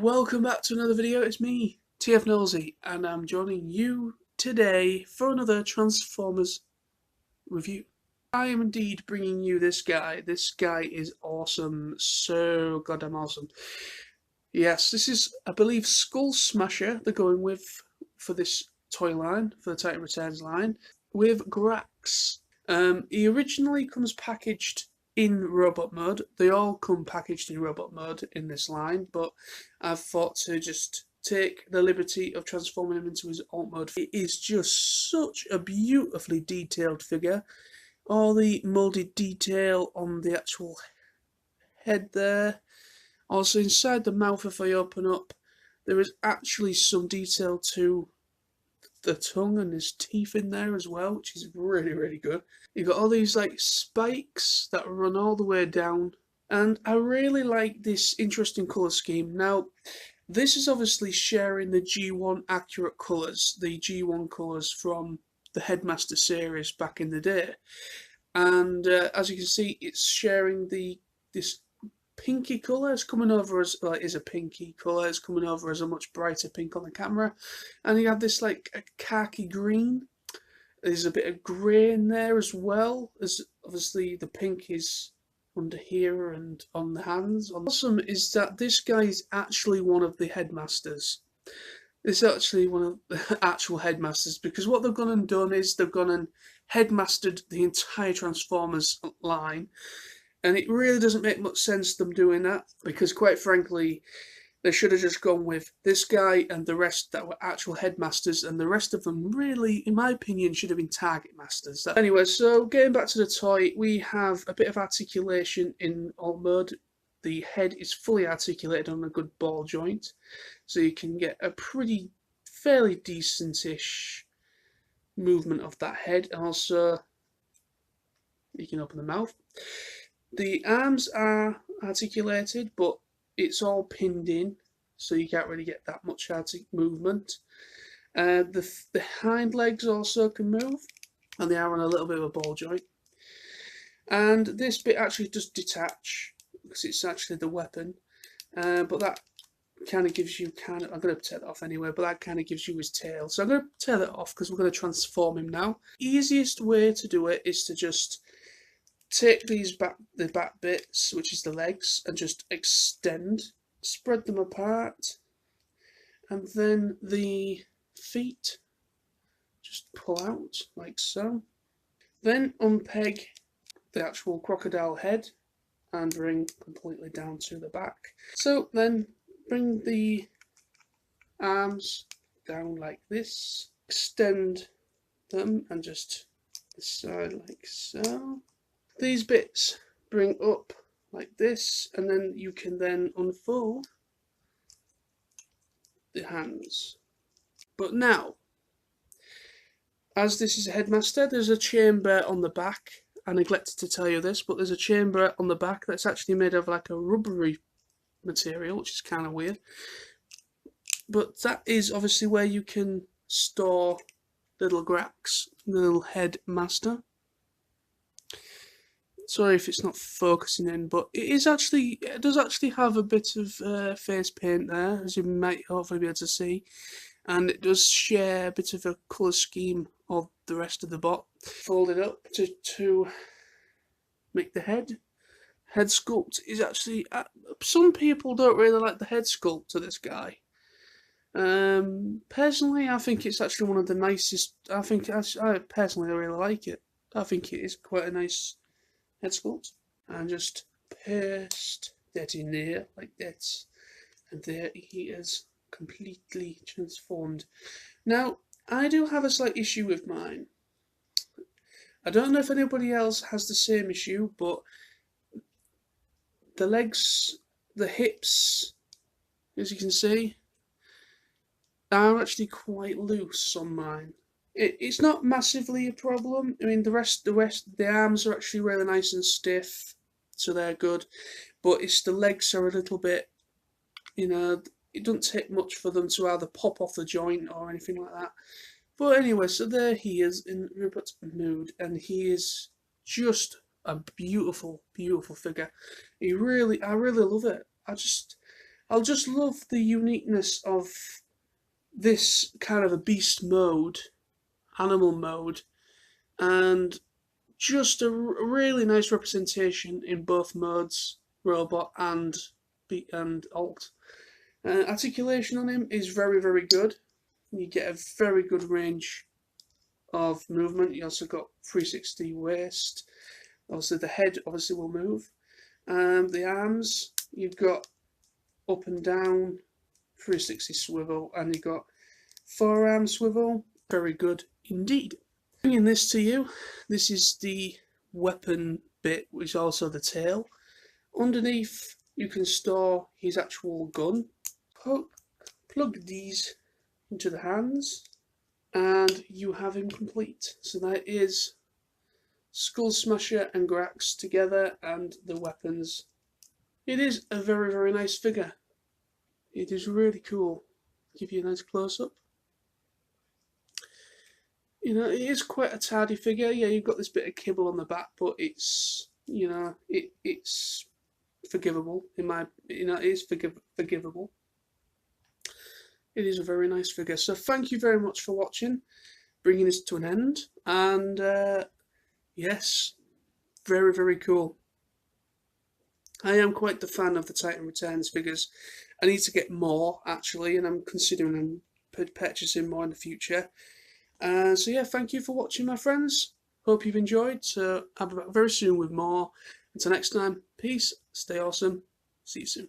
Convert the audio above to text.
Welcome back to another video. It's me, TF Nosy, and I'm joining you today for another Transformers review. I am indeed bringing you this guy. This guy is awesome, so goddamn awesome. Yes, this is, I believe, Skullsmasher they're going with for this toy line, for the Titan Returns line, with Grax. He originally comes packaged in robot mode. They all come packaged in robot mode in this line, but I've thought to just take the liberty of transforming him into his alt mode. It is just such a beautifully detailed figure. All the moulded detail on the actual head there. Also inside the mouth, if I open up, there is actually some detail to the tongue and his teeth in there as well, which is really, really good. You've got all these like spikes that run all the way down, and I really like this interesting colour scheme. Now, this is obviously sharing the G1 accurate colours, the G1 colours from the Headmaster series back in the day, and as you can see, it's sharing this pinky colour. It's coming over as, well, it is a pinky colour. It's coming over as a much brighter pink on the camera, and you have this like a khaki green. There's a bit of grey in there as well, as obviously the pink is under here and on the hands. Awesome is that this guy is actually one of the headmasters. This is actually one of the actual headmasters, because what they've gone and done is they've gone and headmastered the entire Transformers line. And it really doesn't make much sense them doing that, because quite frankly, they should have just gone with this guy and the rest that were actual headmasters, and the rest of them really, in my opinion, should have been target masters. Anyway, so getting back to the toy, we have a bit of articulation in alt mode. The head is fully articulated on a good ball joint, so you can get a fairly decent-ish movement of that head, and also you can open the mouth. The arms are articulated, but it's all pinned in, so you can't really get that much movement. The hind legs also can move, and they are on a little bit of a ball joint. And this bit actually does detach, because it's actually the weapon, but that kind of gives you I'm going to take that off anyway, but that kind of gives you his tail. So I'm going to tear that off because we're going to transform him now. Easiest way to do it is to just take the back bits, which is the legs, and just extend, spread them apart, and then the feet just pull out like so. Then unpeg the actual crocodile head and bring completely down to the back. So then bring the arms down like this, extend them, and just this side like so. These bits bring up like this, and then you can then unfold the hands. But now, as this is a headmaster, there's a chamber on the back. I neglected to tell you this, but there's a chamber on the back that's actually made of like a rubbery material, which is kind of weird. But that is obviously where you can store little Grax, the little headmaster. Sorry if it's not focusing in, but it does actually have a bit of face paint there, as you might hopefully be able to see, and it does share a bit of a colour scheme of the rest of the bot. Fold it up to make the head. Head sculpt is actually, some people don't really like the head sculpt of this guy. Personally, I think it's actually one of the nicest. I personally really like it. I think it is quite a nice head sculpt, and just paste that in there like that, and there he is, completely transformed. Now, I do have a slight issue with mine. I don't know if anybody else has the same issue, but the legs, the hips, as you can see, are actually quite loose on mine. It's not massively a problem. I mean, the arms are actually really nice and stiff, so they're good. But it's the legs are a little bit, it doesn't take much for them to either pop off the joint or anything like that. But anyway, so there he is in Rupert mood, and he is just a beautiful, beautiful figure. I really love it. I'll just love the uniqueness of this kind of a beast mode, animal mode, and just a really nice representation in both modes, robot and alt. Articulation on him is very, very good. You get a very good range of movement. You also got 360 waist. Also the head obviously will move. The arms, you've got up and down, 360 swivel, and you've got forearm swivel. Very good indeed. Bringing this to you, this is the weapon bit, which is also the tail. Underneath you can store his actual gun. Plug these into the hands and you have him complete. So that is Skullsmasher and Grax together and the weapons. It is a very, very nice figure. It is really cool. Give you a nice close-up. You know, it is quite a tardy figure. Yeah, you've got this bit of kibble on the back, but it's, you know, it's forgivable. It is forgivable. It is a very nice figure. So thank you very much for watching, bringing this to an end. And yes, very, very cool. I am quite the fan of the Titan Returns figures. I need to get more, actually, and I'm considering purchasing more in the future. So yeah, thank you for watching, my friends. Hope you've enjoyed. So I'll be back very soon with more. Until next time, peace, stay awesome, see you soon.